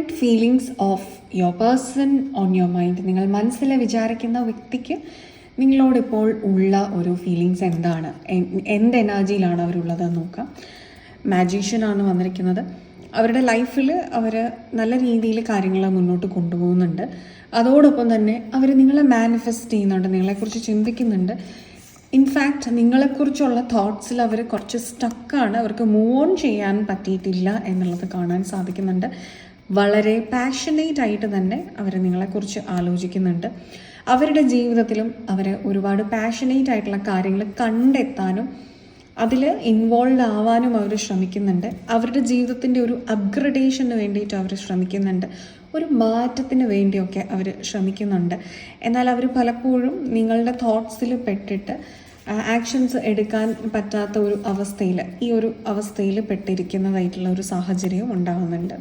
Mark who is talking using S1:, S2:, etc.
S1: Current feelings of your person on your mind. നിങ്ങൾ മനസ്സിൽ വിചാരിക്കുന്ന വ്യക്തിക്ക് നിങ്ങളോടിപ്പോൾ ഉള്ള ഒരു ഫീലിങ്സ് എന്താണ്, എന്ത് എനർജിയിലാണ് അവരുള്ളതെന്ന് നോക്കാം. മാജീഷ്യനാണ് വന്നിരിക്കുന്നത്. അവരുടെ ലൈഫിൽ അവർ നല്ല രീതിയിൽ കാര്യങ്ങൾ മുന്നോട്ട് കൊണ്ടുപോകുന്നുണ്ട്. അതോടൊപ്പം തന്നെ അവർ നിങ്ങളെ മാനിഫെസ്റ്റ് ചെയ്യുന്നുണ്ട്, നിങ്ങളെക്കുറിച്ച് ചിന്തിക്കുന്നുണ്ട്. ഇൻഫാക്റ്റ് നിങ്ങളെക്കുറിച്ചുള്ള തോട്ട്സിൽ അവർ കുറച്ച് സ്റ്റക്കാണ്, അവർക്ക് മൂവ് ഓൺ ചെയ്യാൻ പറ്റിയിട്ടില്ല എന്നുള്ളത് കാണാൻ സാധിക്കുന്നുണ്ട്. വളരെ പാഷനേറ്റ് ആയിട്ട് തന്നെ അവർ നിങ്ങളെക്കുറിച്ച് ആലോചിക്കുന്നുണ്ട്. അവരുടെ ജീവിതത്തിലും അവർ ഒരുപാട് പാഷനേറ്റ് ആയിട്ടുള്ള കാര്യങ്ങൾ കണ്ടെത്താനും അതിൽ ഇൻവോൾവ് ആവാനും അവർ ശ്രമിക്കുന്നുണ്ട്. അവരുടെ ജീവിതത്തിൻ്റെ ഒരു അപ്ഗ്രഡേഷന് വേണ്ടിയിട്ട് അവർ ശ്രമിക്കുന്നുണ്ട്, ഒരു മാറ്റത്തിന് വേണ്ടിയൊക്കെ അവർ ശ്രമിക്കുന്നുണ്ട്. എന്നാൽ അവർ പലപ്പോഴും നിങ്ങളുടെ തോട്ട്സിൽ പെട്ടിട്ട് ആക്ഷൻസ് എടുക്കാൻ പറ്റാത്ത ഒരു അവസ്ഥയിൽ, ഈ ഒരു അവസ്ഥയിൽ പെട്ടിരിക്കുന്നതായിട്ടുള്ള ഒരു സാഹചര്യവും ഉണ്ടാകുന്നുണ്ട്.